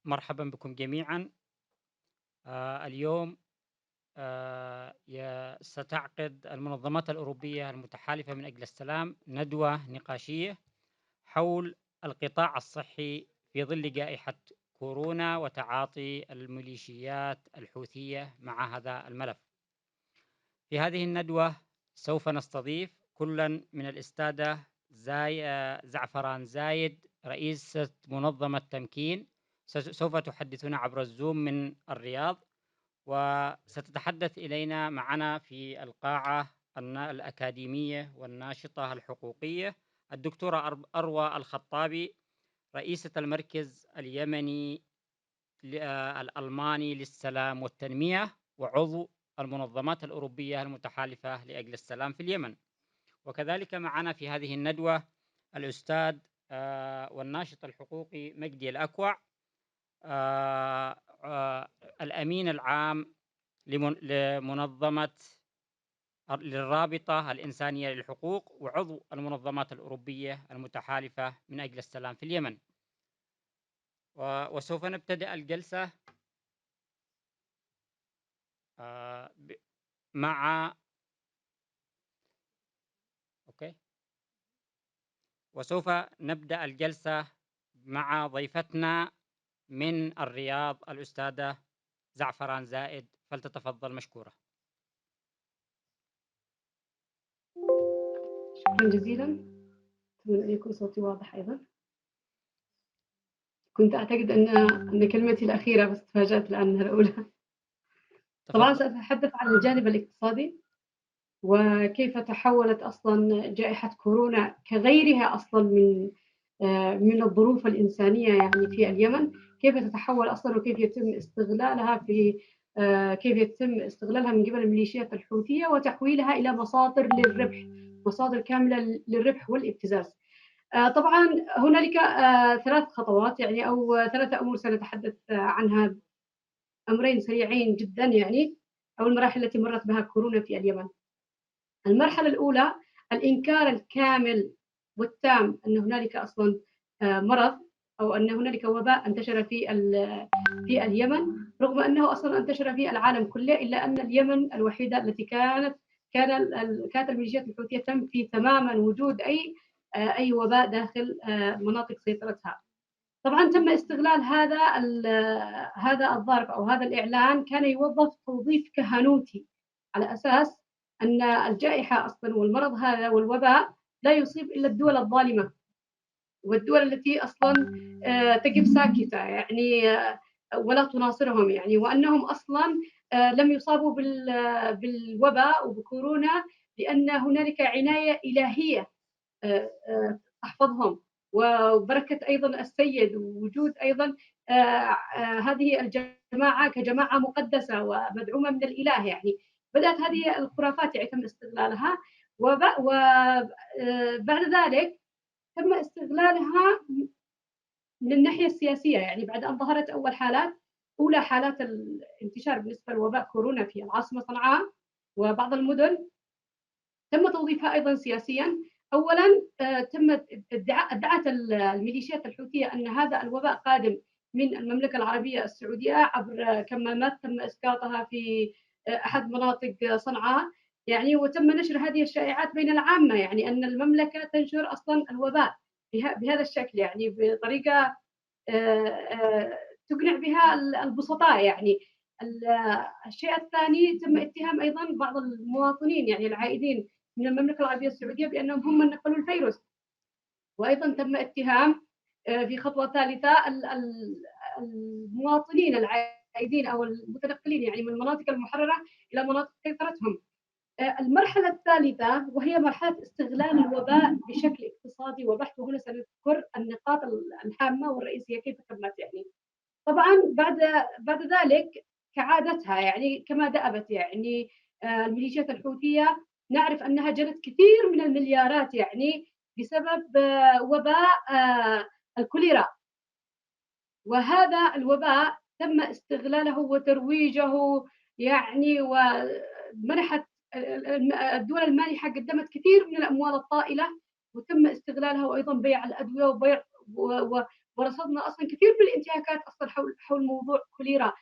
مرحبا بكم جميعا. اليوم ستعقد المنظمات الأوروبية المتحالفة من أجل السلام ندوة نقاشية حول القطاع الصحي في ظل جائحة كورونا وتعاطي الميليشيات الحوثية مع هذا الملف. في هذه الندوة سوف نستضيف كلا من الأستاذة زعفران زايد رئيسة منظمة تمكين، سوف تحدثنا عبر الزوم من الرياض، وستتحدث إلينا معنا في القاعة الأكاديمية والناشطة الحقوقية الدكتورة أروى الخطابي، رئيسة المركز اليمني الألماني للسلام والتنمية وعضو المنظمات الأوروبية المتحالفة لأجل السلام في اليمن. وكذلك معنا في هذه الندوة الأستاذ والناشط الحقوقي مجدي الأكوع، الأمين العام للرابطة الإنسانية للحقوق وعضو المنظمات الأوروبية المتحالفة من أجل السلام في اليمن. وسوف نبتدأ الجلسة مع أوكي وسوف نبدأ الجلسة مع ضيفتنا من الرياض الأستاذة زعفران زائد، فلتتفضل مشكورة. شكرا جزيلا. أتمنى أن يكون صوتي واضح أيضا. كنت أعتقد أن كلمتي الأخيرة، بس تفاجأت الآن الأولى. طبعا تفضل. سأتحدث عن الجانب الاقتصادي وكيف تحولت أصلا جائحة كورونا كغيرها أصلا من الظروف الإنسانية يعني في اليمن، كيف تتحول أصلا وكيف يتم استغلالها كيف يتم استغلالها من قبل الميليشيات الحوثية وتحويلها إلى مصادر للربح، مصادر كاملة للربح والابتزاز. طبعا هنالك 3 خطوات يعني أو 3 أمور سنتحدث عنها، أمرين سريعين جدا يعني، أو المراحل التي مرت بها كورونا في اليمن. المرحلة الأولى الإنكار الكامل والتام أن هنالك أصلا مرض أو أن هنالك وباء انتشر في اليمن، رغم أنه أصلا انتشر في العالم كله، إلا أن اليمن الوحيدة التي كانت الميليشيات الحوثية تنفي تماما وجود أي وباء داخل مناطق سيطرتها. طبعا تم استغلال هذا الظرف أو هذا الإعلان، كان يوظف توظيف كهنوتي على أساس أن الجائحة أصلا والمرض هذا والوباء لا يصيب إلا الدول الظالمة والدول التي أصلا تقف ساكتة يعني ولا تناصرهم يعني، وأنهم أصلا لم يصابوا بالوباء وبكورونا لأن هنالك عناية إلهية تحفظهم، وبركة أيضا السيد، ووجود أيضا هذه الجماعة كجماعة مقدسة ومدعومة من الإله يعني. بدأت هذه الخرافات يعني تم استغلالها، وبعد ذلك تم استغلالها من الناحية السياسية يعني، بعد أن ظهرت أولى حالات الانتشار بالنسبة لوباء كورونا في العاصمة صنعاء وبعض المدن، تم توظيفها أيضا سياسيا. أولا ادعت الميليشيات الحوثية أن هذا الوباء قادم من المملكة العربية السعودية عبر كمامات تم إسقاطها في أحد مناطق صنعاء يعني، وتم نشر هذه الشائعات بين العامة يعني أن المملكة تنشر أصلا الوباء بهذا الشكل يعني، بطريقة تقنع بها البسطاء يعني. الشيء الثاني تم اتهام أيضا بعض المواطنين يعني العائدين من المملكة العربية السعودية بأنهم هم من نقلوا الفيروس، وأيضا تم اتهام في خطوة ثالثة المواطنين العائدين أو المتنقلين يعني من المناطق المحررة إلى مناطق سيطرتهم. المرحلة الثالثة وهي مرحلة استغلال الوباء بشكل اقتصادي وبحت، وهنا سنذكر النقاط الهامة والرئيسية كيف تمت يعني. طبعا بعد ذلك كعادتها يعني كما دأبت يعني الميليشيات الحوثية، نعرف أنها جنت كثير من المليارات يعني بسبب وباء الكوليرا، وهذا الوباء تم استغلاله وترويجه يعني، ومنحت الدول المانحة قدمت كثير من الأموال الطائلة وتم استغلالها، وأيضا بيع الأدوية ورصدنا أصلًا كثير من الانتهاكات أصلًا حول موضوع كوليرا.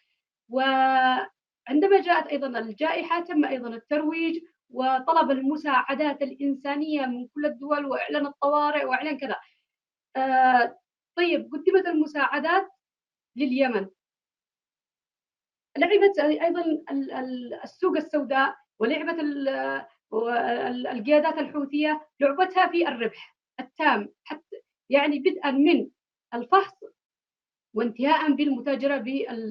وعندما جاءت أيضًا الجائحة تم أيضًا الترويج وطلب المساعدات الإنسانية من كل الدول وإعلان الطوارئ وإعلان كذا. طيب قدمت المساعدات لليمن، لعبت أيضًا السوق السوداء ولعبت القيادات الحوثية لعبتها في الربح التام، حتى يعني بدءًا من الفحص وانتهاءً بالمتاجرة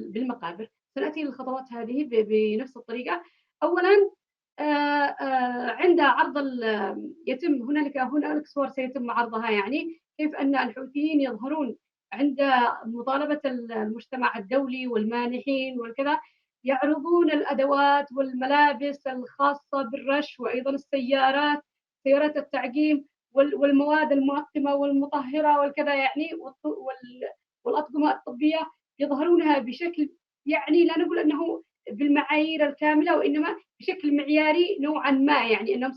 بالمقابر. سنأتي للخطوات هذه بنفس الطريقة. أولًا عند عرض يتم هنالك صور سيتم عرضها، يعني كيف أن الحوثيين يظهرون عند مطالبة المجتمع الدولي والمانحين والكذا، يعرضون الأدوات والملابس الخاصة بالرش وأيضًا السيارات، سيارات التعقيم والمواد المعقمة والمطهرة والكذا يعني والأطقمة الطبية، يظهرونها بشكل يعني لا نقول أنه بالمعايير الكاملة وإنما بشكل معياري نوعًا ما، يعني أنهم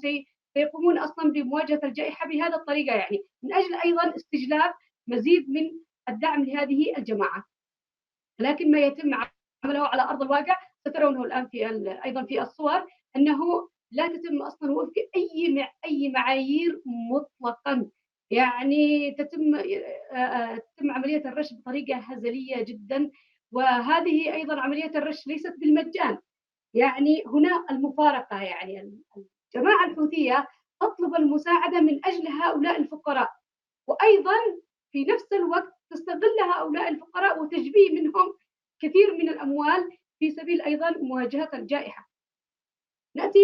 سيقومون أصلًا بمواجهة الجائحة بهذه الطريقة يعني، من أجل أيضًا استجلاب مزيد من الدعم لهذه الجماعة. لكن ما يتم عمله على أرض الواقع سترونه الآن أيضًا في الصور أنه لا تتم أصلًا وفق أي معايير مطلقًا، يعني تتم عملية الرش بطريقة هزلية جدًا. وهذه أيضًا عملية الرش ليست بالمجان، يعني هنا المفارقة، يعني الجماعة الحوثية تطلب المساعدة من أجل هؤلاء الفقراء، وأيضًا في نفس الوقت تستغل هؤلاء الفقراء وتجبي منهم كثير من الأموال في سبيل أيضًا مواجهة الجائحة. نأتي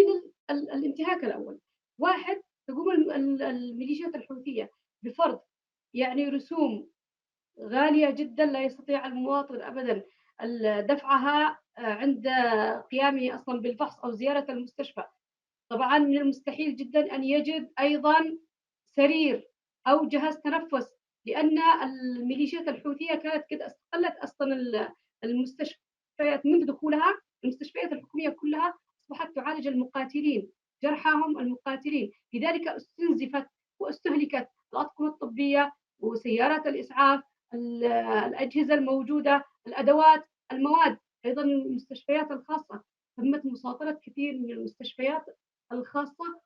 الانتهاك الأول. 1 تقوم الميليشيات الحوثية بفرض يعني رسوم غالية جدًا لا يستطيع المواطن أبدًا دفعها عند قيامه أصلًا بالفحص أو زيارة المستشفى. طبعًا من المستحيل جدًا أن يجد أيضًا سرير أو جهاز تنفس، لأن الميليشيات الحوثية كانت قد استقلت أصلًا المستشفيات منذ دخولها. المستشفيات الحكومية كلها أصبحت تعالج المقاتلين، جرحاهم المقاتلين، لذلك استنزفت واستهلكت الأطقمة الطبية وسيارات الإسعاف، الأجهزة الموجودة، الأدوات، المواد، أيضًا المستشفيات الخاصة. تمت مصادرة كثير من المستشفيات الخاصة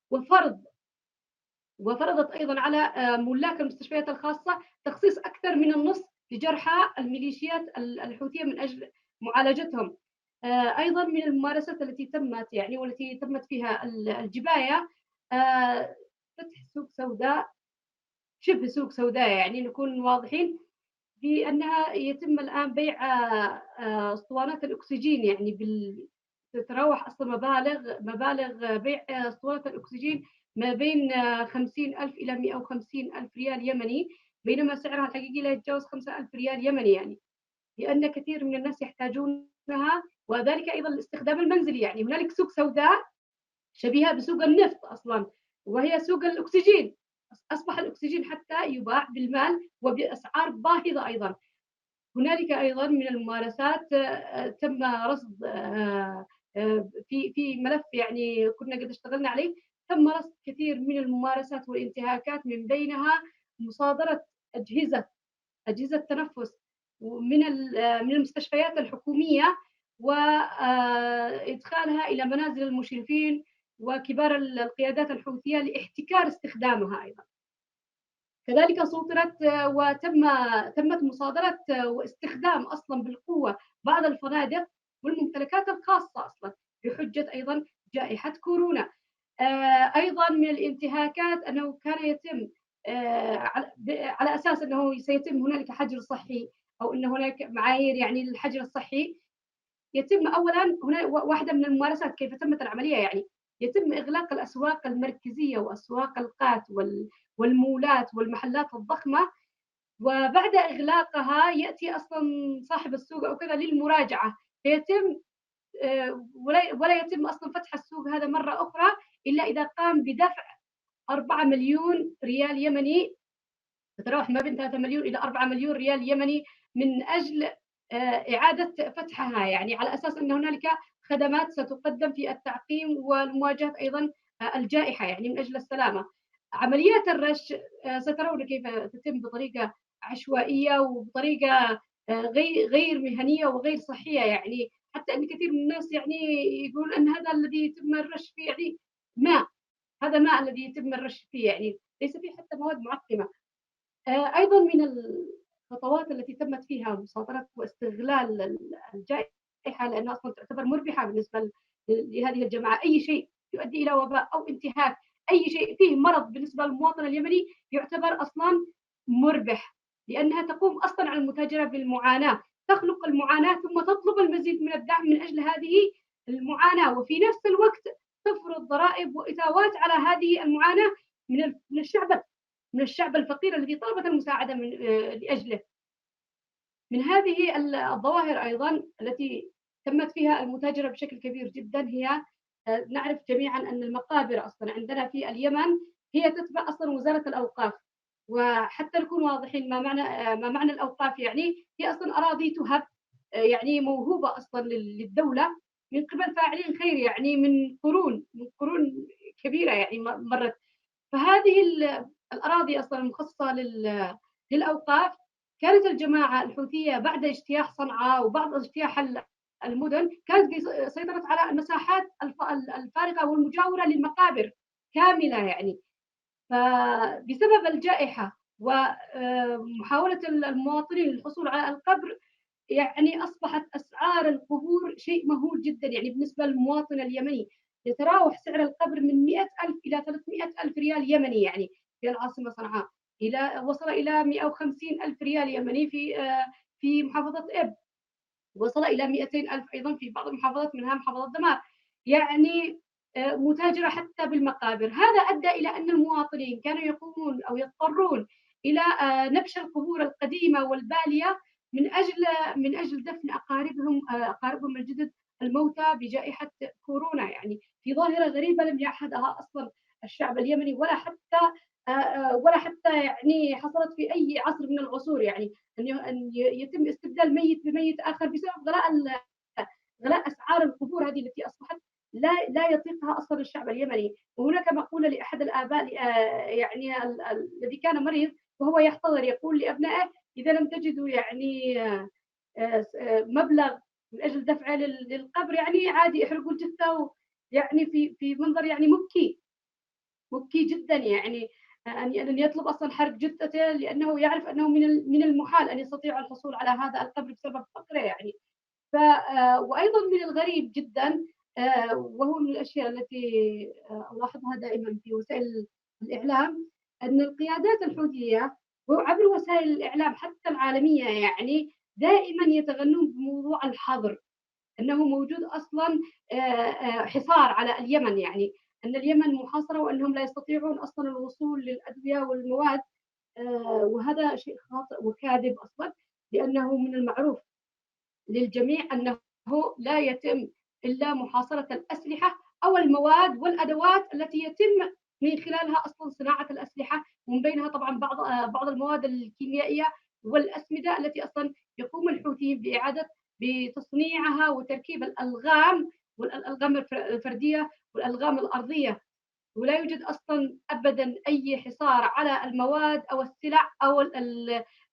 وفرضت أيضًا على ملاك المستشفيات الخاصة تخصيص أكثر من النصف لجرحى الميليشيات الحوثية من أجل معالجتهم. أيضًا من الممارسات التي تمت يعني والتي تمت فيها الجباية، فتح سوق سوداء، شبه سوق سوداء يعني نكون واضحين، بأنها يتم الآن بيع أسطوانات الأكسجين يعني تتراوح أصلًا مبالغ بيع أسطوانة الأكسجين ما بين 50,000 إلى 150,000 ريال يمني، بينما سعرها الحقيقي لا يتجاوز 5,000 ريال يمني يعني، لأن كثير من الناس يحتاجونها وذلك أيضًا للاستخدام المنزلي. يعني هنالك سوق سوداء شبيهة بسوق النفط أصلًا، وهي سوق الأكسجين. أصبح الأكسجين حتى يُباع بالمال وبأسعار باهظة أيضًا. هنالك أيضًا من الممارسات تم رصد في ملف يعني كنا قد اشتغلنا عليه، تم رصد كثير من الممارسات والانتهاكات من بينها مصادرة أجهزة تنفس ومن من المستشفيات الحكومية وإدخالها إلى منازل المشرفين وكبار القيادات الحوثية لاحتكار استخدامها أيضًا. كذلك صُدرت تمت مصادرة واستخدام أصلًا بالقوة بعض الفنادق والممتلكات الخاصة أصلًا بحجة أيضًا جائحة كورونا. أيضًا من الانتهاكات أنه كان يتم على أساس أنه سيتم هنالك حجر صحي أو أن هناك معايير يعني للحجر الصحي، يتم أولًا هنا واحدة من الممارسات كيف تمت العملية يعني، يتم إغلاق الأسواق المركزية وأسواق القات والمولات والمحلات الضخمة، وبعد إغلاقها يأتي أصلًا صاحب السوق أو كذا للمراجعة، فيتم ولا يتم أصلًا فتح السوق هذا مرة أخرى إلا إذا قام بدفع 4.000.000 ريال يمني، تتراوح ما بين 3.000.000 إلى 4.000.000 ريال يمني من أجل إعادة فتحها، يعني على أساس أن هنالك خدمات ستقدم في التعقيم ولمواجهة أيضًا الجائحة يعني من أجل السلامة. عمليات الرش سترون كيف تتم بطريقة عشوائية وبطريقة غير مهنية وغير صحية يعني، حتى إن كثير من الناس يعني يقول أن هذا الذي يتم الرش فيه يعني ماء، هذا ماء الذي يتم الرش فيه يعني، ليس فيه حتى مواد معقمة. أيضًا من الخطوات التي تمت فيها مصادرة واستغلال الجائحة لأنها أصلًا تعتبر مربحة بالنسبة لهذه الجماعة، أي شيء يؤدي إلى وباء أو انتهاك، أي شيء فيه مرض بالنسبة للمواطن اليمني يعتبر أصلًا مربح، لأنها تقوم أصلًا على المتاجرة بالمعاناة، تخلق المعاناة ثم تطلب المزيد من الدعم من أجل هذه المعاناة، وفي نفس الوقت تفرض ضرائب وإتاوات على هذه المعاناة من الشعب الفقير الذي طلبت المساعدة لأجله. من هذه الظواهر أيضًا التي تمت فيها المتاجرة بشكل كبير جدًا هي نعرف جميعًا أن المقابر أصلًا عندنا في اليمن هي تتبع أصلًا وزارة الأوقاف، وحتى نكون واضحين ما معنى الأوقاف يعني، هي أصلًا أراضي تُهَب يعني موهوبة أصلًا للدولة من قبل فاعلين خير يعني من قرون كبيرة يعني مرّت. فهذه الأراضي أصلًا المخصصة للأوقاف، كانت الجماعة الحوثية بعد اجتياح صنعاء وبعد اجتياح المدن، كانت سيطرت على المساحات الفارغة والمجاورة للمقابر كاملة يعني. فبسبب الجائحة ومحاولة المواطنين للحصول على القبر يعني أصبحت أسعار القبور شيء مهول جدًا، يعني بالنسبة للمواطن اليمني، يتراوح سعر القبر من 100,000 إلى 300,000 ريال يمني يعني في العاصمة صنعاء، وصل إلى 150,000 ريال يمني في محافظة إب. وصل إلى 200,000 أيضًا في بعض المحافظات منها محافظة دمار، يعني متاجرة حتى بالمقابر، هذا أدى إلى أن المواطنين كانوا يقومون أو يضطرون إلى نبش القبور القديمة والبالية من أجل دفن أقاربهم الجدد الموتى بجائحة كورونا يعني، في ظاهرة غريبة لم يعهدها أصلًا الشعب اليمني ولا حتى يعني حصلت في أي عصر من العصور يعني. أن يتم استبدال ميت بميت آخر بسبب غلاء أسعار القبور هذه التي أصبحت لا يطيقها أصلًا الشعب اليمني، وهناك مقولة لأحد الآباء يعني الذي كان مريض وهو يحتضر يقول لأبنائه: إذا لم تجدوا يعني مبلغ من أجل دفعه للقبر يعني عادي احرقوا الجثة، يعني في منظر يعني مبكي جدًا يعني أن يطلب أصلًا حرق جثته لأنه يعرف أنه من المحال أن يستطيع الحصول على هذا القبر بسبب فقره يعني. ف وأيضًا من الغريب جدًا وهو من الأشياء التي ألاحظها دائمًا في وسائل الإعلام، أن القيادات الحوثية وعبر وسائل الإعلام حتى العالمية يعني دائمًا يتغنون بموضوع الحظر. أنه موجود أصلًا حصار على اليمن يعني، أن اليمن محاصرة وأنهم لا يستطيعون أصلًا الوصول للأدوية والمواد، وهذا شيء خاطئ وكاذب أصلًا، لأنه من المعروف للجميع أنه لا يتم إلا محاصرة الأسلحة أو المواد والأدوات التي يتم من خلالها أصلًا صناعة الأسلحة، ومن بينها طبعًا بعض المواد الكيميائية والأسمدة التي أصلًا يقوم الحوثيين بتصنيعها وتركيب الألغام والألغام الفردية والألغام الأرضية، ولا يوجد أصلًا أبدًا أي حصار على المواد أو السلع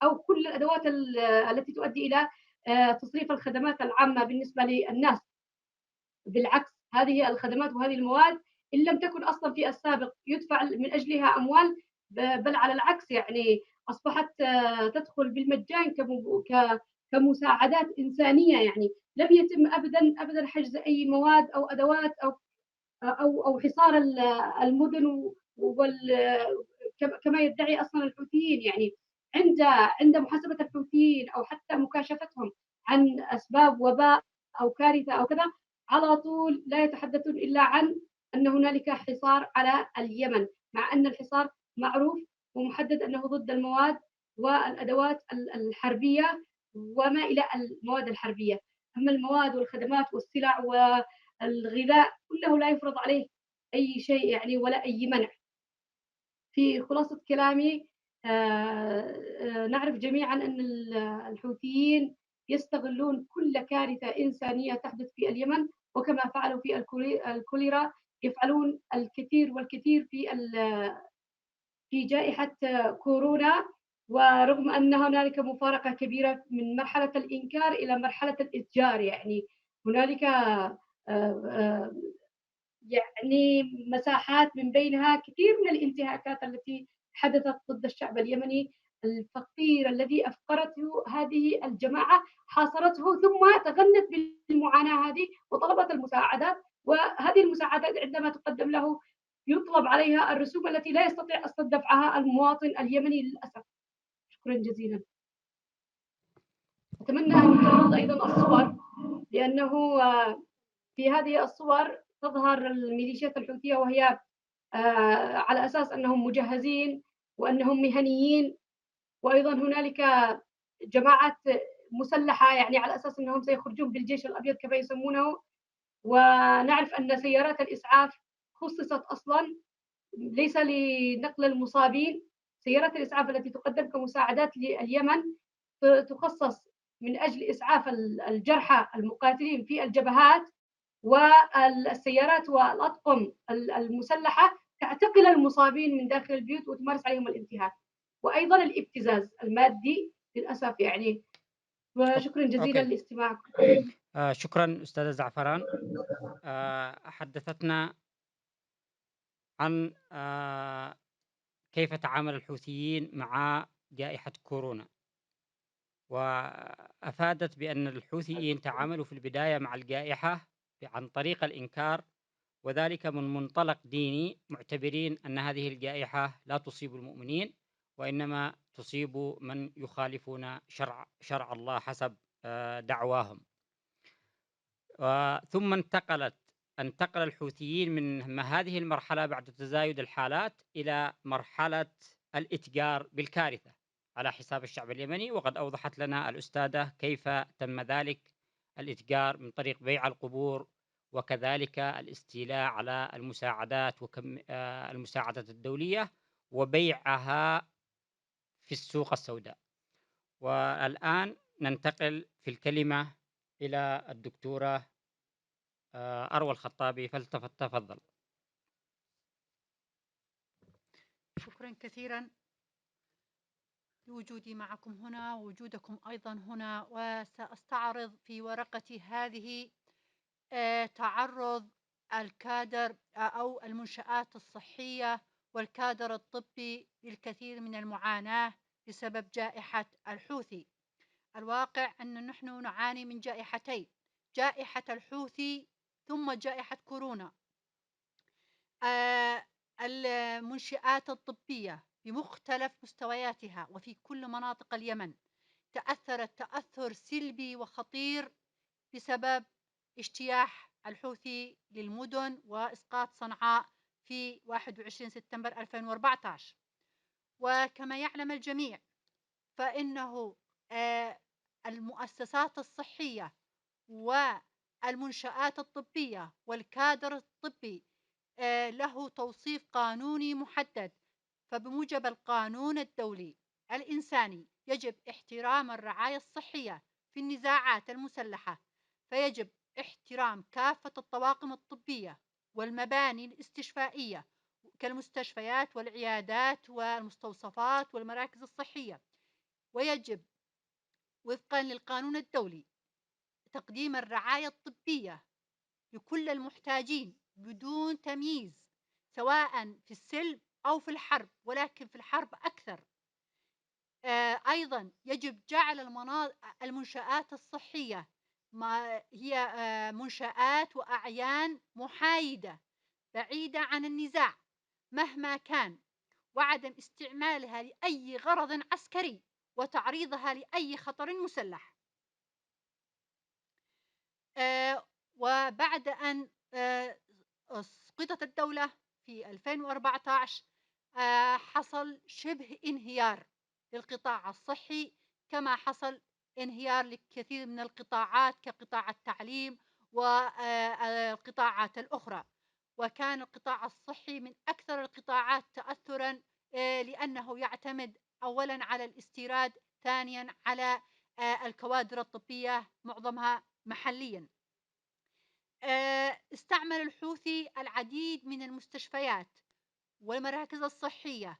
أو كل الأدوات التي تؤدي إلى تصريف الخدمات العامة بالنسبة للناس. بالعكس، هذه الخدمات وهذه المواد إن لم تكن أصلًا في السابق يُدفع من أجلها أموال، بل على العكس يعني أصبحت تدخل بالمجان كمساعدات إنسانية يعني، لم يتم أبدًا حجز أي مواد أو أدوات أو حصار المدن كما يدعي أصلًا الحوثيين يعني، عند محاسبة الحوثيين أو حتى مكاشفتهم عن أسباب وباء أو كارثة أو كذا، على طول لا يتحدثون إلا عن أن هنالك حصار على اليمن، مع أن الحصار معروف ومحدد أنه ضد المواد والأدوات الحربية وما إلى المواد الحربية، أما المواد والخدمات والسلع والغذاء كله لا يفرض عليه أي شيء يعني ولا أي منع. في خلاصة كلامي نعرف جميعًا أن الحوثيين يستغلون كل كارثة إنسانية تحدث في اليمن، وكما فعلوا في الكوليرا يفعلون الكثير والكثير في جائحة كورونا، ورغم أن هنالك مفارقة كبيرة من مرحلة الإنكار إلى مرحلة الإتجار، يعني هنالك آآ يعني مساحات من بينها كثير من الانتهاكات التي حدثت ضد الشعب اليمني الفقير الذي أفقرته هذه الجماعة، حاصرته ثم تغنت بالمعاناة هذه وطلبت المساعدات، وهذه المساعدات عندما تقدم له يطلب عليها الرسوم التي لا يستطيع أصلًا دفعها المواطن اليمني للأسف. شكرًا جزيلًا. أتمنى أن تعرض أيضًا الصور، لأنه في هذه الصور تظهر الميليشيات الحوثية وهي على أساس أنهم مجهزين وأنهم مهنيين، وأيضًا هنالك جماعات مسلحة يعني على أساس أنهم سيخرجون بالجيش الأبيض كما يسمونه، ونعرف أن سيارات الإسعاف خُصِّصت أصلًا ليس لنقل المصابين، سيارات الإسعاف التي تقدم كمساعدات لليمن تخصص من أجل إسعاف الجرحى المقاتلين في الجبهات، والسيارات والأطقم المسلحة تعتقل المصابين من داخل البيوت وتمارس عليهم الانتهاك، وأيضًا الابتزاز المادي للأسف يعني. وشكرًا جزيلًا أوكي. لاستماعكم. شكرا أستاذة زعفران. حدثتنا عن كيف تعامل الحوثيين مع جائحة كورونا، وأفادت بأن الحوثيين تعاملوا في البداية مع الجائحة عن طريق الإنكار، وذلك من منطلق ديني، معتبرين أن هذه الجائحة لا تصيب المؤمنين، وإنما تصيب من يخالفون شرع الله حسب دعواهم. ثم انتقل الحوثيين من هذه المرحلة بعد تزايد الحالات إلى مرحلة الإتجار بالكارثة على حساب الشعب اليمني، وقد أوضحت لنا الأستاذة كيف تم ذلك: الإتجار من طريق بيع القبور، وكذلك الاستيلاء على المساعدات وكم المساعدات الدولية وبيعها في السوق السوداء. والآن ننتقل في الكلمة إلى الدكتورة أروى الخطابي، فلتتفضل. شكرا كثيرا لوجودي معكم هنا ووجودكم أيضا هنا. وسأستعرض في ورقتي هذه تعرض الكادر أو المنشآت الصحية والكادر الطبي للكثير من المعاناة بسبب جائحة الحوثي. الواقع أن نحن نعاني من جائحتين: جائحة الحوثي ثم جائحة كورونا. المنشآت الطبية بمختلف مستوياتها وفي كل مناطق اليمن تأثرت تأثر سلبي وخطير بسبب اجتياح الحوثي للمدن وإسقاط صنعاء في 21 سبتمبر 2014. وكما يعلم الجميع فإنه المؤسسات الصحية والمنشآت الطبية والكادر الطبي له توصيف قانوني محدد. فبموجب القانون الدولي الإنساني يجب احترام الرعاية الصحية في النزاعات المسلحة، فيجب احترام كافة الطواقم الطبية والمباني الاستشفائية كالمستشفيات والعيادات والمستوصفات والمراكز الصحية، ويجب وفقا للقانون الدولي تقديم الرعاية الطبية لكل المحتاجين بدون تمييز، سواء في السلم أو في الحرب، ولكن في الحرب أكثر. أيضا يجب جعل المنشآت الصحية ما هي منشآت وأعيان محايدة بعيدة عن النزاع مهما كان، وعدم استعمالها لأي غرض عسكري وتعريضها لأي خطر مسلح. وبعد أن سقطت الدولة في 2014 حصل شبه انهيار للقطاع الصحي، كما حصل انهيار لكثير من القطاعات كقطاع التعليم والقطاعات الأخرى. وكان القطاع الصحي من أكثر القطاعات تأثرا لأنه يعتمد أولا على الاستيراد، ثانيا على الكوادر الطبية معظمها محليا. استعمل الحوثي العديد من المستشفيات والمراكز الصحية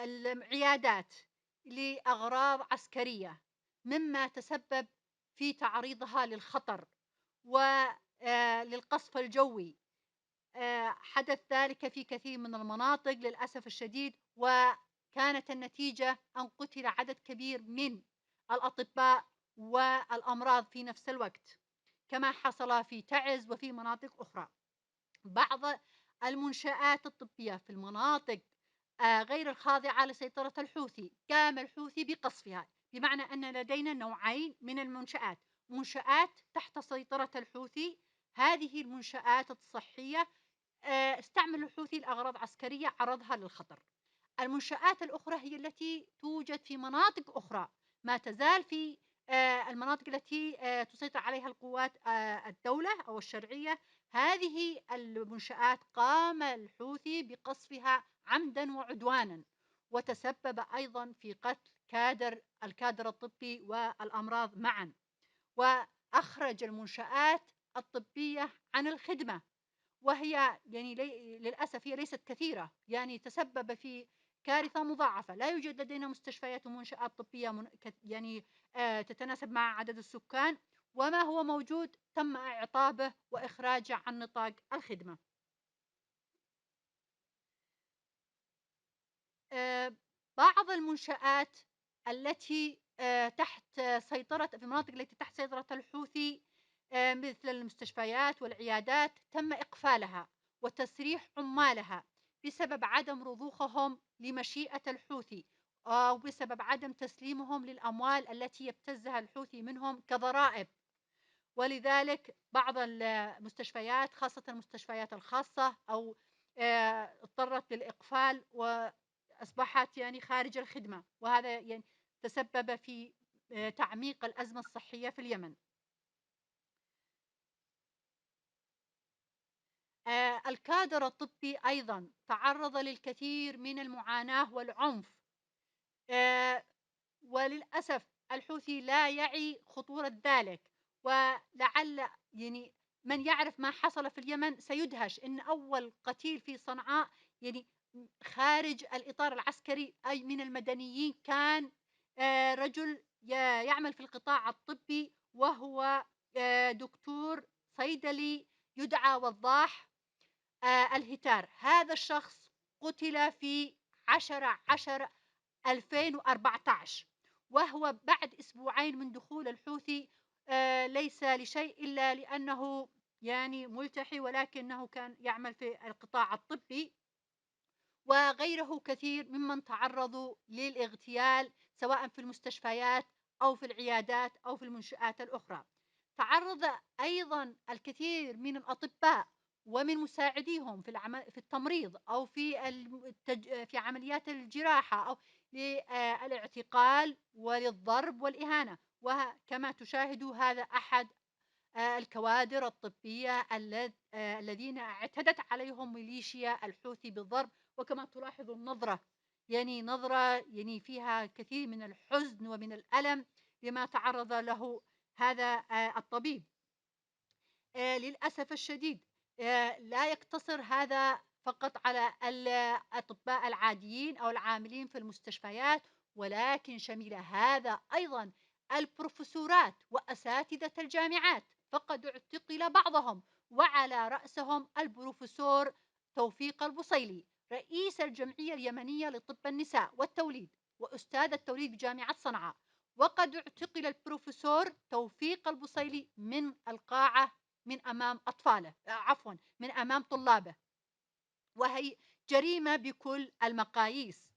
العيادات لأغراض عسكرية، مما تسبب في تعريضها للخطر وللقصف الجوي. حدث ذلك في كثير من المناطق للأسف الشديد، وكانت النتيجة أن قتل عدد كبير من الأطباء والأمراض في نفس الوقت، كما حصل في تعز وفي مناطق أخرى. بعض المنشآت الطبية في المناطق غير الخاضعة لسيطرة الحوثي، قام الحوثي بقصفها، بمعنى أن لدينا نوعين من المنشآت: منشآت تحت سيطرة الحوثي، هذه المنشآت الصحية استعمل الحوثي لأغراض عسكرية، عرضها للخطر. المنشآت الأخرى هي التي توجد في مناطق أخرى، ما تزال في المناطق التي تسيطر عليها القوات الدولة أو الشرعية. هذه المنشآت قام الحوثي بقصفها عمدا وعدوانا، وتسبب أيضا في قتل الكادر الطبي والأمراض معا، وأخرج المنشآت الطبية عن الخدمة، وهي يعني للأسف هي ليست كثيرة، يعني تسبب في كارثة مضاعفة. لا يوجد لدينا مستشفيات ومنشآت طبية يعني تتناسب مع عدد السكان، وما هو موجود تم إعطابه وإخراجه عن نطاق الخدمة. بعض المنشآت التي تحت سيطرة في المناطق التي تحت سيطرة الحوثي مثل المستشفيات والعيادات تم إقفالها وتسريح عمالها بسبب عدم رضوخهم لمشيئة الحوثي، أو بسبب عدم تسليمهم للأموال التي يبتزها الحوثي منهم كضرائب. ولذلك بعض المستشفيات خاصة المستشفيات الخاصة أو اضطرت للإقفال وأصبحت يعني خارج الخدمة، وهذا يعني تسبب في تعميق الأزمة الصحية في اليمن. الكادر الطبي أيضا تعرض للكثير من المعاناة والعنف، وللأسف الحوثي لا يعي خطورة ذلك، ولعل يعني من يعرف ما حصل في اليمن سيدهش إن أول قتيل في صنعاء يعني خارج الإطار العسكري أي من المدنيين كان رجل يعمل في القطاع الطبي، وهو دكتور صيدلي يدعى وضاح الهتار. هذا الشخص قتل في 10/10/2014، وهو بعد أسبوعين من دخول الحوثي، ليس لشيء إلا لأنه يعني ملتحي، ولكنه كان يعمل في القطاع الطبي، وغيره كثير ممن تعرضوا للاغتيال سواء في المستشفيات أو في العيادات أو في المنشآت الأخرى. تعرض أيضا الكثير من الأطباء ومن مساعديهم في التمريض أو في عمليات الجراحة أو للاعتقال وللضرب والإهانة. وكما تشاهدوا هذا أحد الكوادر الطبية الذين اعتدت عليهم ميليشيا الحوثي بالضرب. وكما تلاحظ النظرة، يعني نظرة يعني فيها كثير من الحزن ومن الألم لما تعرض له هذا الطبيب. للأسف الشديد لا يقتصر هذا فقط على الأطباء العاديين أو العاملين في المستشفيات، ولكن شمل هذا أيضا البروفيسورات وأساتذة الجامعات، فقد اعتقل بعضهم، وعلى رأسهم البروفيسور توفيق البصيلي رئيس الجمعية اليمنية لطب النساء والتوليد وأستاذ التوليد بجامعة صنعاء. وقد اعتقل البروفيسور توفيق البصيلي من القاعة من أمام أطفاله، من أمام طلابه، وهي جريمة بكل المقاييس.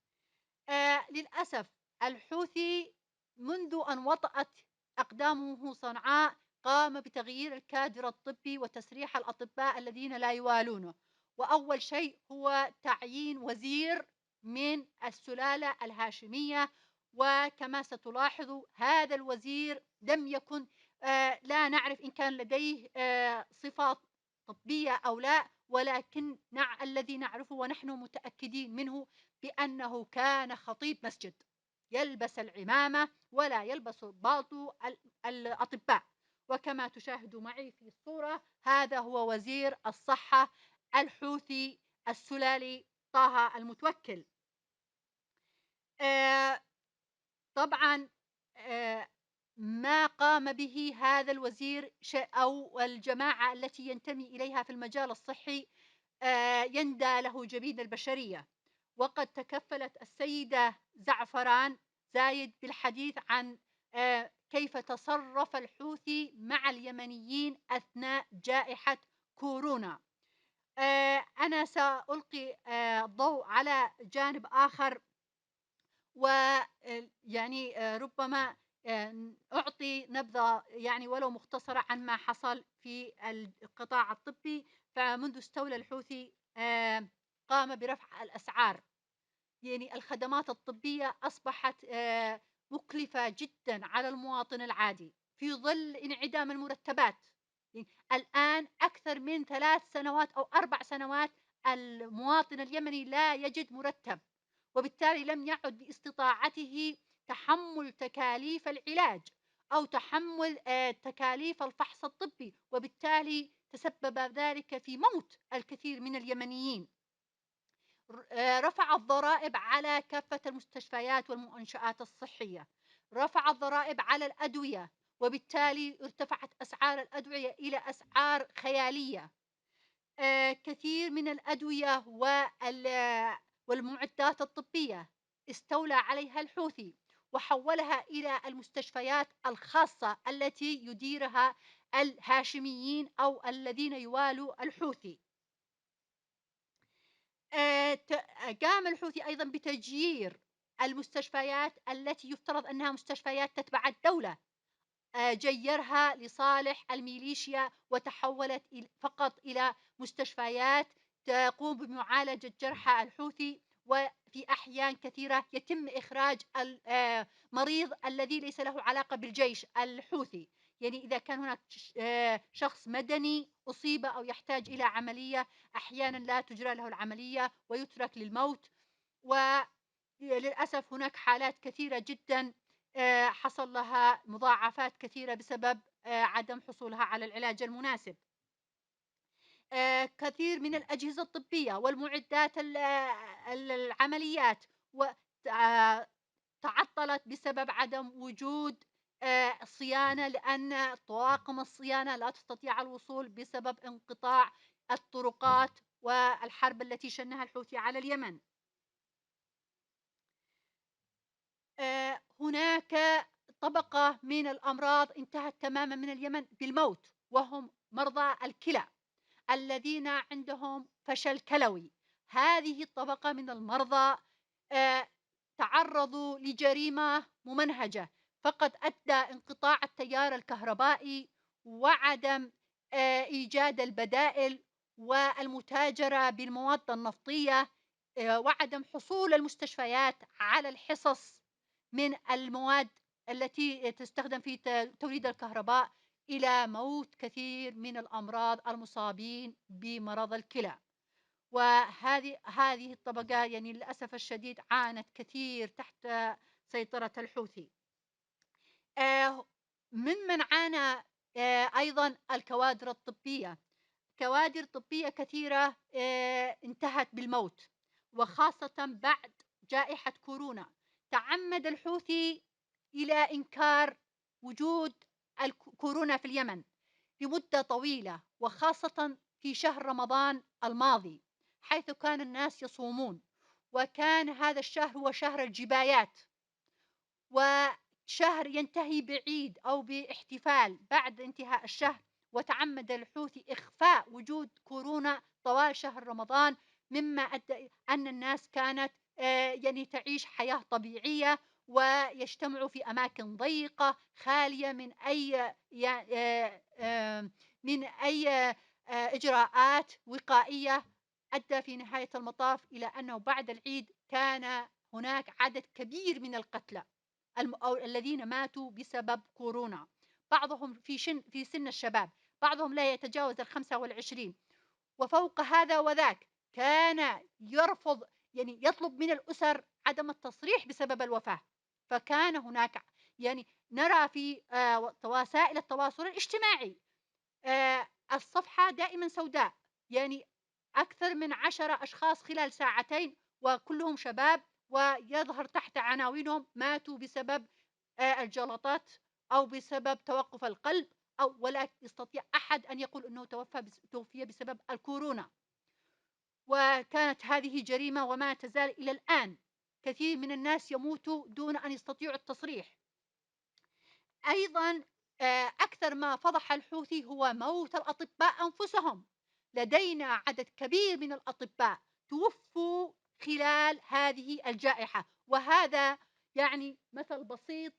للأسف الحوثي منذ أن وطأت أقدامه صنعاء قام بتغيير الكادر الطبي وتسريح الأطباء الذين لا يوالونه، وأول شيء هو تعيين وزير من السلالة الهاشمية. وكما ستلاحظ هذا الوزير لم يكن لا نعرف إن كان لديه صفات طبية أو لا، ولكن الذي نعرفه ونحن متأكدين منه بأنه كان خطيب مسجد يلبس العمامة ولا يلبس بالطو الأطباء. وكما تشاهد معي في الصورة هذا هو وزير الصحة الحوثي السلالي طه المتوكل. آآ طبعًا آآ ما قام به هذا الوزير أو الجماعة التي ينتمي إليها في المجال الصحي يندى له جبين البشرية، وقد تكفّلت السيدة زعفران زايد بالحديث عن كيف تصرّف الحوثي مع اليمنيين أثناء جائحة كورونا. أنا سألقي الضوء على جانب آخر، و يعني ربما أعطي نبذة يعني ولو مختصرة عن ما حصل في القطاع الطبي. فمنذ استولى الحوثي قام برفع الأسعار، يعني الخدمات الطبية أصبحت مكلفة جدًا على المواطن العادي في ظل انعدام المرتبات. الآن أكثر من 3 سنوات أو 4 سنوات المواطن اليمني لا يجد مرتب، وبالتالي لم يعد باستطاعته تحمُّل تكاليف العلاج أو تحمُّل تكاليف الفحص الطبي، وبالتالي تسبب ذلك في موت الكثير من اليمنيين. رفع الضرائب على كافة المستشفيات والمنشآت الصحية، رفع الضرائب على الأدوية، وبالتالي ارتفعت أسعار الأدوية إلى أسعار خيالية. كثير من الأدوية والمعدات الطبية استولى عليها الحوثي، وحوّلها إلى المستشفيات الخاصة التي يديرها الهاشميين أو الذين يوالوا الحوثي. ت قام الحوثي أيضًا بتجيير المستشفيات التي يفترض أنها مستشفيات تتبع الدولة، جيّرها لصالح الميليشيا وتحوّلت فقط إلى مستشفيات تقوم بمعالجة جرحى الحوثي، وفي أحيان كثيرة يتم إخراج مريض الذي ليس له علاقة بالجيش الحوثي. يعني إذا كان هناك شخص مدني أصيب أو يحتاج إلى عملية، أحيانًا لا تُجرى له العملية ويترك للموت. وللأسف هناك حالات كثيرة جدًا حصل لها مضاعفات كثيرة بسبب عدم حصولها على العلاج المناسب. كثير من الأجهزة الطبية والمعدات العمليات آآ تعطّلت بسبب عدم وجود صيانة، لأن طواقم الصيانة لا تستطيع الوصول بسبب انقطاع الطرقات والحرب التي شنها الحوثي على اليمن. هناك طبقة من الأمراض انتهت تمامًا من اليمن بالموت، وهم مرضى الكلى الذين عندهم فشل كلوي. هذه الطبقة من المرضى آآ تعرّضوا لجريمة ممنهجة، فقد أدى انقطاع التيار الكهربائي وعدم إيجاد البدائل والمتاجرة بالمواد النفطية، وعدم حصول المستشفيات على الحصص من المواد التي تستخدم في توليد الكهرباء، إلى موت كثير من الأمراض المصابين بمرض الكلى. هذه الطبقة يعني للأسف الشديد عانت كثير تحت سيطرة الحوثي. ممن عانى أيضًا الكوادر الطبية. كوادر طبية كثيرة انتهت بالموت، وخاصة بعد جائحة كورونا. تعمد الحوثي إلى إنكار وجود كورونا في اليمن لمدة طويلة، وخاصة في شهر رمضان الماضي، حيث كان الناس يصومون، وكان هذا الشهر هو شهر الجبايات، وشهر ينتهي بعيد أو باحتفال بعد انتهاء الشهر. وتعمد الحوثي إخفاء وجود كورونا طوال شهر رمضان، مما أدى أن الناس كانت يعني تعيش حياة طبيعية، ويجتمعوا في أماكن ضيقة خالية من أي من أي إجراءات وقائية. أدى في نهاية المطاف إلى أنه بعد العيد كان هناك عدد كبير من القتلى أو الذين ماتوا بسبب كورونا، بعضهم في سن الشباب، بعضهم لا يتجاوز ال25. وفوق هذا وذاك كان يرفض، يعني يطلب من الأسر عدم التصريح بسبب الوفاة. فكان هناك يعني نرى في وسائل التواصل الاجتماعي الصفحة دائمًا سوداء، يعني أكثر من 10 أشخاص خلال ساعتين، وكلهم شباب ويظهر تحت عناوينهم ماتوا بسبب الجلطات أو بسبب توقف القلب، ولا يستطيع أحد أن يقول أنه توفي بسبب الكورونا. وكانت هذه جريمة وما تزال إلى الآن كثير من الناس يموتوا دون أن يستطيعوا التصريح. أيضا أكثر ما فضح الحوثي هو موت الأطباء أنفسهم. لدينا عدد كبير من الأطباء توفوا خلال هذه الجائحة، وهذا يعني مثل بسيط.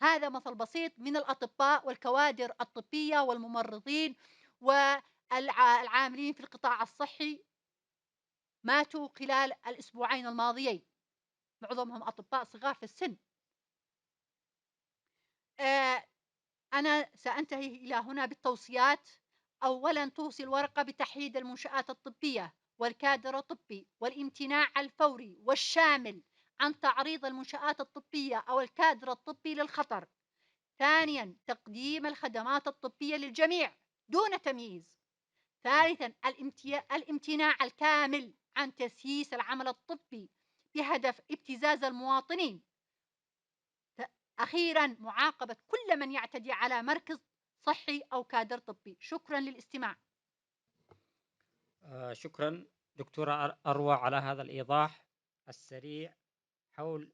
هذا مثل بسيط من الأطباء والكوادر الطبية والممرضين والعاملين في القطاع الصحي ماتوا خلال الأسبوعين الماضيين، معظمهم أطباء صغار في السن. آه، أنا سأنتهي إلى هنا بالتوصيات. أولا، توصي الورقة بتحييد المنشآت الطبية والكادر الطبي والامتناع الفوري والشامل عن تعريض المنشآت الطبية أو الكادر الطبي للخطر. ثانيا، تقديم الخدمات الطبية للجميع دون تمييز. ثالثا، الامتناع الكامل عن تسييس العمل الطبي بهدف ابتزاز المواطنين. أخيرا، معاقبة كل من يعتدي على مركز صحي أو كادر طبي. شكرا للاستماع. شكرا دكتورة أروى على هذا الإيضاح السريع حول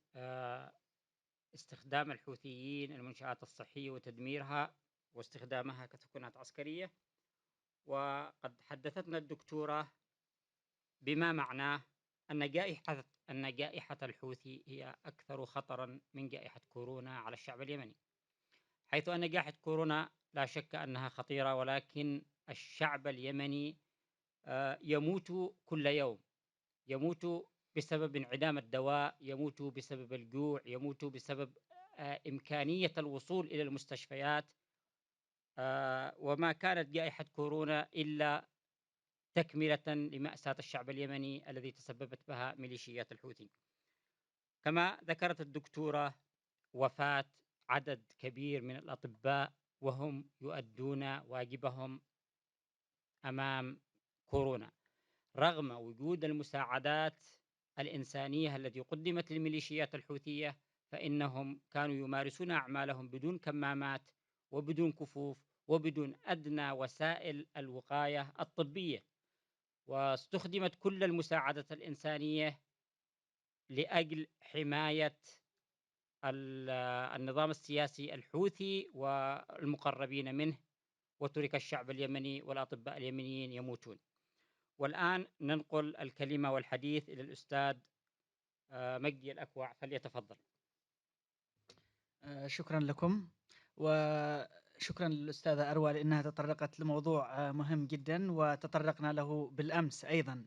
استخدام الحوثيين المنشآت الصحية وتدميرها واستخدامها كسكنات عسكرية. وقد حدثتنا الدكتورة بما معناه أن جائحة الحوثي هي أكثر خطرا من جائحة كورونا على الشعب اليمني، حيث أن جائحة كورونا لا شك أنها خطيرة، ولكن الشعب اليمني يموت كل يوم، يموت بسبب انعدام الدواء، يموت بسبب الجوع، يموت بسبب إمكانية الوصول إلى المستشفيات. وما كانت جائحة كورونا إلا تكملة لمأساة الشعب اليمني الذي تسببت بها ميليشيات الحوثي. كما ذكرت الدكتورة وفاة عدد كبير من الأطباء وهم يؤدون واجبهم أمام كورونا، رغم وجود المساعدات الإنسانية التي قدمت للميليشيات الحوثية، فإنهم كانوا يمارسون أعمالهم بدون كمامات وبدون كفوف وبدون أدنى وسائل الوقاية الطبية، واستخدمت كل المساعدة الإنسانية لأجل حماية النظام السياسي الحوثي والمقربين منه، وترك الشعب اليمني والأطباء اليمنيين يموتون. والآن ننقل الكلمة والحديث إلى الأستاذ مجدي الأكوع، فليتفضل. شكرا لكم، وشكرا للأستاذة أروى لأنها تطرقت لموضوع مهم جدا وتطرقنا له بالأمس أيضا،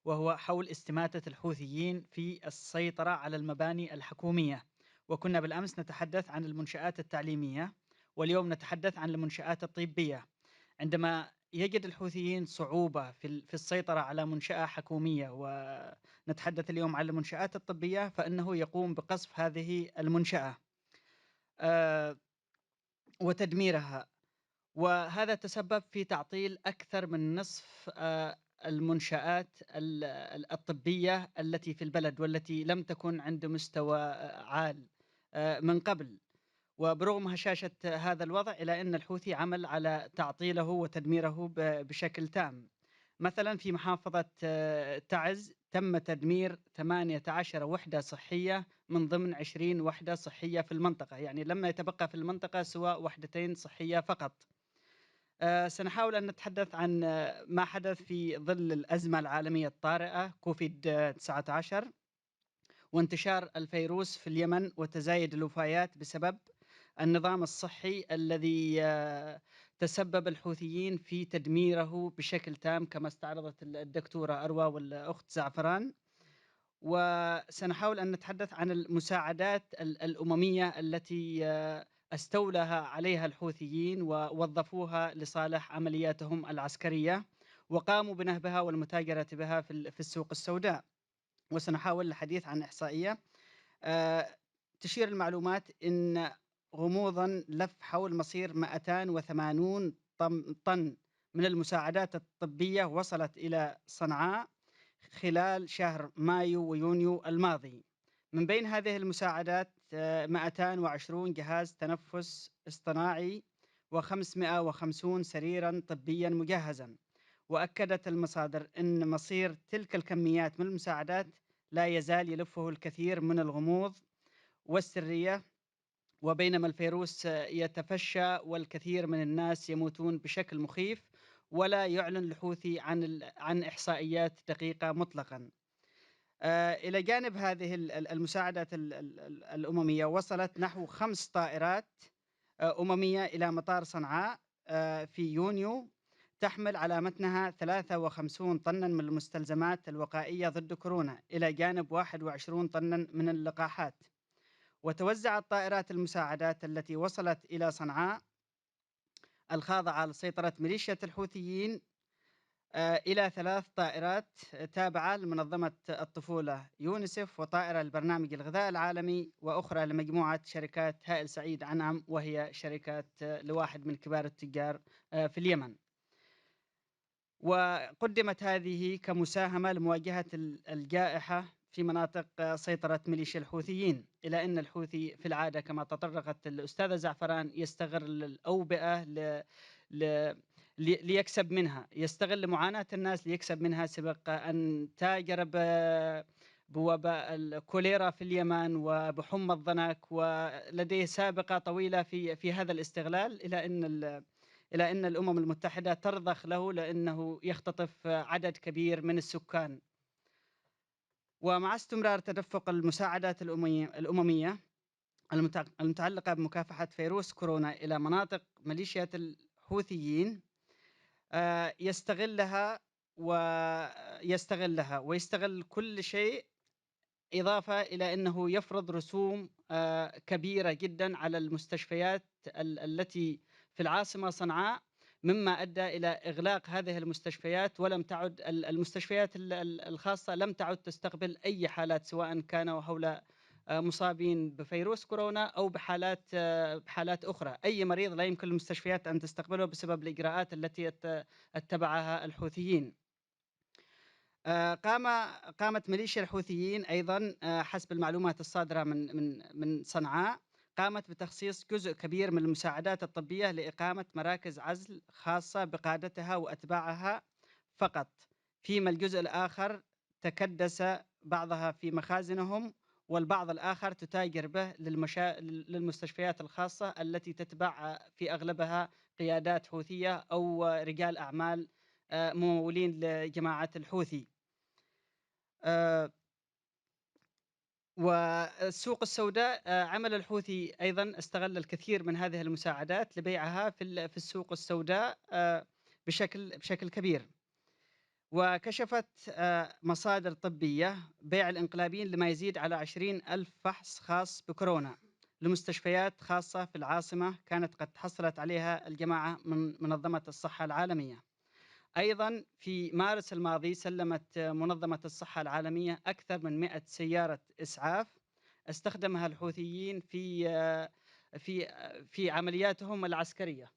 وهو حول استماتة الحوثيين في السيطرة على المباني الحكومية. وكنا بالأمس نتحدث عن المنشآت التعليمية، واليوم نتحدث عن المنشآت الطبية. عندما يجد الحوثيين صعوبة في السيطرة على منشأة حكومية، ونتحدث اليوم عن المنشآت الطبية، فإنه يقوم بقصف هذه المنشأة وتدميرها، وهذا تسبب في تعطيل أكثر من نصف المنشآت الطبية التي في البلد، والتي لم تكن عند مستوى عال من قبل. وبرغم هشاشة هذا الوضع، إلى أن الحوثي عمل على تعطيله وتدميره بشكل تام. مثلا في محافظة تعز تم تدمير 18 وحدة صحية من ضمن 20 وحدة صحية في المنطقة، يعني لم يتبقى في المنطقة سوى وحدتين صحية فقط. سنحاول أن نتحدث عن ما حدث في ظل الأزمة العالمية الطارئة كوفيد 19 وانتشار الفيروس في اليمن وتزايد الوفيات بسبب النظام الصحي الذي تسبب الحوثيين في تدميره بشكل تام، كما استعرضت الدكتورة أروى والأخت زعفران. وسنحاول أن نتحدث عن المساعدات الأممية التي استولها عليها الحوثيين ووظفوها لصالح عملياتهم العسكرية، وقاموا بنهبها والمتاجرة بها في السوق السوداء. وسنحاول الحديث عن إحصائية تشير المعلومات إن غموضا لف حول مصير 280 طن من المساعدات الطبية وصلت إلى صنعاء خلال شهر مايو ويونيو الماضي. من بين هذه المساعدات 220 جهاز تنفس اصطناعي و550 سريرا طبيا مجهزا. وأكدت المصادر أن مصير تلك الكميات من المساعدات لا يزال يلفه الكثير من الغموض والسرية، وبينما الفيروس يتفشى والكثير من الناس يموتون بشكل مخيف، ولا يعلن الحوثي عن إحصائيات دقيقة مطلقا. إلى جانب هذه المساعدات الأممية، وصلت نحو 5 طائرات أممية إلى مطار صنعاء في يونيو، تحمل على متنها 53 طنا من المستلزمات الوقائية ضد كورونا، إلى جانب 21 طنا من اللقاحات. وتوزعت طائرات المساعدات التي وصلت إلى صنعاء الخاضعة لسيطرة ميليشيا الحوثيين إلى 3 طائرات تابعة لمنظمة الطفولة يونيسف، وطائرة لبرنامج الغذاء العالمي، وأخرى لمجموعة شركات هائل سعيد عنعم، وهي شركات لواحد من كبار التجار في اليمن. وقدمت هذه كمساهمة لمواجهة الجائحة في مناطق سيطرة ميليشيا الحوثيين، إلى أن الحوثي في العادة كما تطرقت الأستاذة زعفران يستغل الأوبئة ليكسب منها، يستغل معاناة الناس ليكسب منها، سبق أن تاجر بوباء الكوليرا في اليمن وبحمى الضنك، ولديه سابقة طويلة في هذا الاستغلال، إلى أن الأمم المتحدة ترضخ له لأنه يختطف عدد كبير من السكان. ومع استمرار تدفق المساعدات الأممية المتعلقة بمكافحة فيروس كورونا إلى مناطق ميليشيا الحوثيين، يستغلها ويستغل كل شيء، إضافة إلى أنه يفرض رسوم كبيرة جدا على المستشفيات التي في العاصمة صنعاء، مما أدى إلى إغلاق هذه المستشفيات، ولم تعد المستشفيات الخاصة لم تعد تستقبل أي حالات، سواء كانوا حول مصابين بفيروس كورونا أو بحالات أخرى. أي مريض لا يمكن للمستشفيات أن تستقبله بسبب الإجراءات التي اتبعها الحوثيين. قامت ميليشيا الحوثيين أيضا حسب المعلومات الصادرة من صنعاء، قامت بتخصيص جزء كبير من المساعدات الطبية لإقامة مراكز عزل خاصة بقادتها وأتباعها فقط، فيما الجزء الآخر تكدس بعضها في مخازنهم، والبعض الآخر تتاجر به للمستشفيات الخاصة التي تتبع في أغلبها قيادات حوثية أو رجال أعمال ممولين لجماعة الحوثي. والسوق السوداء، عمل الحوثي أيضا استغل الكثير من هذه المساعدات لبيعها في السوق السوداء بشكل كبير. وكشفت مصادر طبية بيع الانقلابيين لما يزيد على 20,000 فحص خاص بكورونا لمستشفيات خاصة في العاصمة كانت قد حصلت عليها الجماعة من منظمة الصحة العالمية. أيضا في مارس الماضي سلمت منظمة الصحة العالمية أكثر من 100 سيارة إسعاف استخدمها الحوثيين في عملياتهم العسكرية،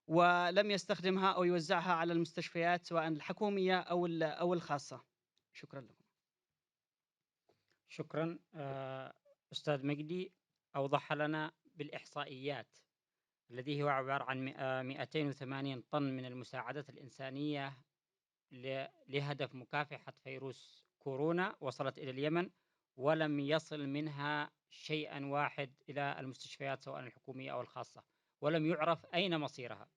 ولم يستخدمها أو يوزعها على المستشفيات سواء الحكومية أو الخاصة. شكرا لكم. شكرا. أستاذ مجدي أوضح لنا بالإحصائيات الذي هو عبارة عن 280 طن من المساعدات الإنسانية لهدف مكافحة فيروس كورونا وصلت إلى اليمن، ولم يصل منها شيئا واحد إلى المستشفيات سواء الحكومية أو الخاصة، ولم يعرف أين مصيرها.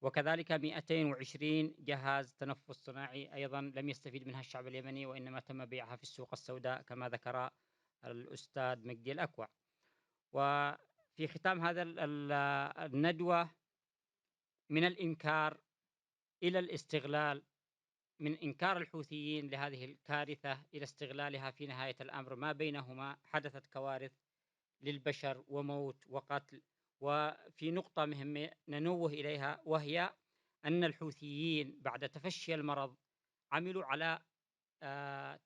وكذلك 220 جهاز تنفس صناعي أيضا لم يستفيد منها الشعب اليمني، وإنما تم بيعها في السوق السوداء كما ذكر الأستاذ مجدي الأكوع. وفي ختام هذا الندوة، من الإنكار إلى الاستغلال، من إنكار الحوثيين لهذه الكارثة إلى استغلالها في نهاية الأمر، ما بينهما حدثت كوارث للبشر وموت وقتل. وفي نقطة مهمة ننوه إليها، وهي أن الحوثيين بعد تفشي المرض عملوا على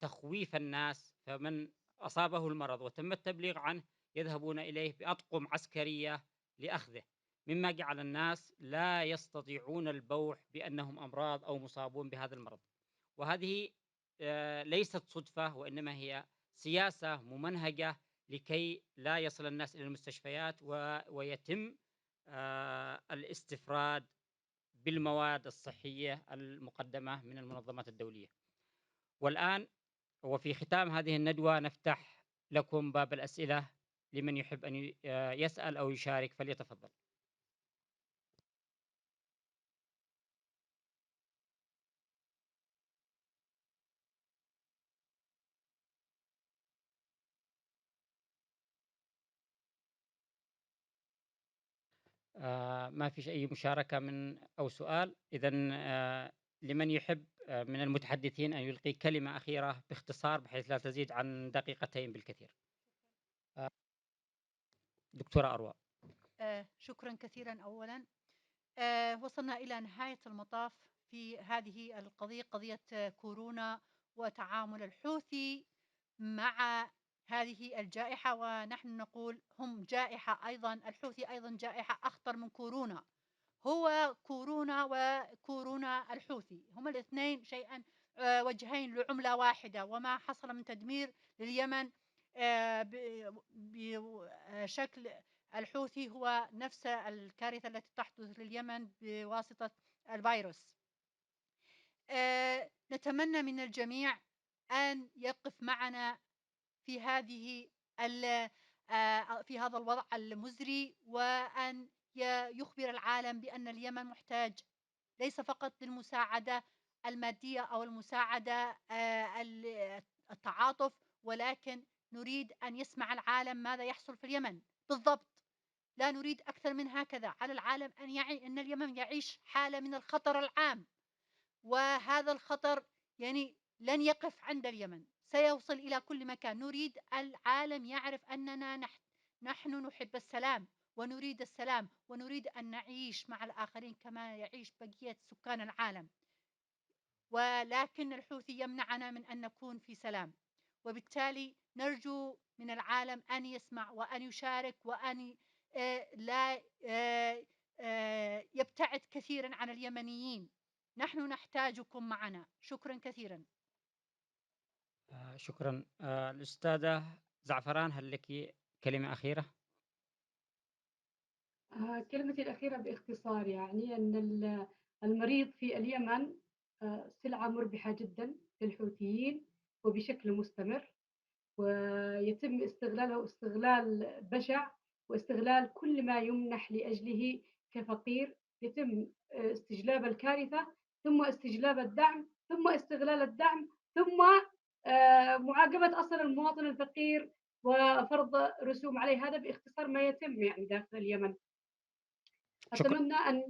تخويف الناس، فمن أصابه المرض وتم التبليغ عنه يذهبون إليه بأطقم عسكرية لأخذه، مما جعل الناس لا يستطيعون البوح بأنهم أمراض أو مصابون بهذا المرض. وهذه ليست صدفة، وإنما هي سياسة ممنهجة لكي لا يصل الناس إلى المستشفيات ويتم الاستفراد بالمواد الصحية المقدمة من المنظمات الدولية. والآن وفي ختام هذه الندوة نفتح لكم باب الأسئلة، لمن يحب أن يسأل أو يشارك فليتفضل. ما فيش أي مشاركة أو سؤال. إذن لمن يحب من المتحدثين أن يلقي كلمة أخيرة باختصار بحيث لا تزيد عن دقيقتين بالكثير. دكتورة أروى. شكرا كثيرا. أولا وصلنا إلى نهاية المطاف في هذه القضية، قضية كورونا وتعامل الحوثي مع هذه الجائحة. ونحن نقول هم جائحة أيضا، الحوثي أيضا جائحة أخطر من كورونا. هو كورونا وكورونا الحوثي هما الاثنين شيئا وجهين لعملة واحدة. وما حصل من تدمير لليمن بشكل الحوثي هو نفس الكارثة التي تحدث لليمن بواسطة الفيروس. نتمنى من الجميع أن يقف معنا في في هذا الوضع المزري، وأن يخبر العالم بأن اليمن محتاج ليس فقط للمساعدة المادية أو المساعدة التعاطف، ولكن نريد أن يسمع العالم ماذا يحصل في اليمن بالضبط. لا نريد أكثر من هكذا. على العالم أن يعي أن اليمن يعيش حالة من الخطر العام، وهذا الخطر يعني لن يقف عند اليمن، سيوصل إلى كل مكان. نريد العالم يعرف أننا نحن نحب السلام ونريد السلام، ونريد أن نعيش مع الآخرين كما يعيش بقية سكان العالم. ولكن الحوثي يمنعنا من أن نكون في سلام، وبالتالي نرجو من العالم أن يسمع وأن يشارك وأن لا يبتعد كثيرا عن اليمنيين. نحن نحتاجكم معنا. شكرا كثيرا. شكرا. الأستاذة زعفران، هل لك كلمة أخيرة؟ كلمتي الأخيرة باختصار يعني أن المريض في اليمن سلعة مربحة جدا للحوثيين وبشكل مستمر، ويتم استغلاله استغلال بشع، واستغلال كل ما يمنح لأجله كفقير. يتم استجلاب الكارثة، ثم استجلاب الدعم، ثم استغلال الدعم، ثم معاقبة أصلا المواطن الفقير وفرض رسوم عليه. هذا باختصار ما يتم يعني داخل اليمن. أتمنى أن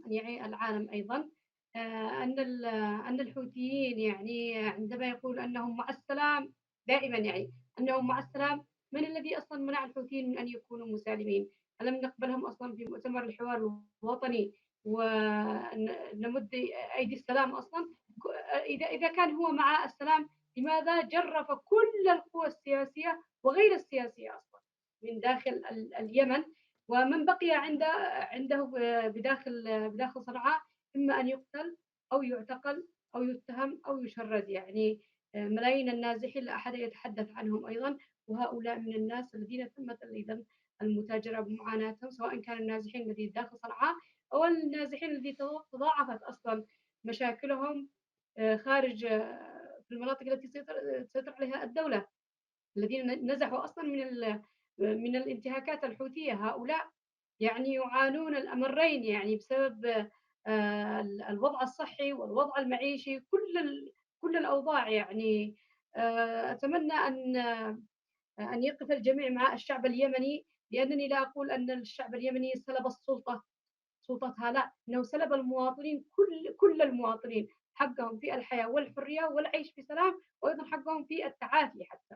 يعي العالم أيضا أن الحوثيين يعني عندما يقول أنهم مع السلام دائما، يعني أنهم مع السلام. من الذي أصلا منع الحوثيين من أن يكونوا مسالمين؟ ألم نقبلهم أصلا في مؤتمر الحوار الوطني ونمد أيدي السلام أصلا؟ إذا كان هو مع السلام، لماذا جرف كل القوى السياسية وغير السياسية أصلا من داخل اليمن؟ ومن بقي عنده بداخل صنعاء إما أن يقتل أو يعتقل أو يتهم أو يشرد. يعني ملايين النازحين لا أحد يتحدث عنهم أيضا، وهؤلاء من الناس الذين تمت أيضا المتاجرة بمعاناتهم، سواء كان النازحين الذين داخل صنعاء أو النازحين الذين تضاعفت أصلا مشاكلهم خارج في المناطق التي تسيطر عليها الدولة، الذين نزحوا أصلا من الانتهاكات الحوثية. هؤلاء يعني يعانون الأمرين يعني بسبب الوضع الصحي والوضع المعيشي، كل الأوضاع يعني. أتمنى أن يقف الجميع مع الشعب اليمني، لأنني لا أقول أن الشعب اليمني سلب سلطتها، لا، إنه سلب المواطنين، كل المواطنين حقهم في الحياة والحرية والعيش في سلام، وأيضا حقهم في التعافي حتى.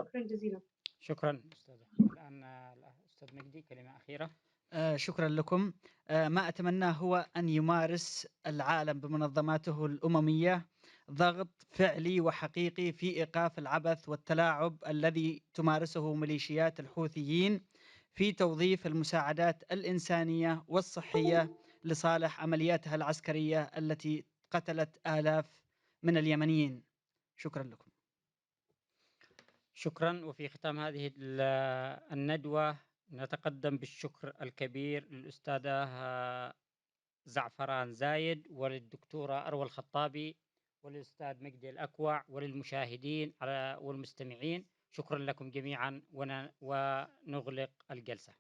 شكرا جزيلا. شكرا أستاذة. الآن الأستاذ مجدي كلمة أخيرة. شكرا لكم. ما أتمناه هو أن يمارس العالم بمنظماته الأممية ضغط فعلي وحقيقي في إيقاف العبث والتلاعب الذي تمارسه ميليشيات الحوثيين في توظيف المساعدات الإنسانية والصحية لصالح عملياتها العسكرية التي قتلت آلاف من اليمنيين. شكرا لكم. شكرا. وفي ختام هذه الندوة نتقدم بالشكر الكبير للأستاذة زعفران زايد وللدكتورة أروى الخطابي وللأستاذ مجدي الأكوع وللمشاهدين والمستمعين. شكرا لكم جميعا ونغلق الجلسة.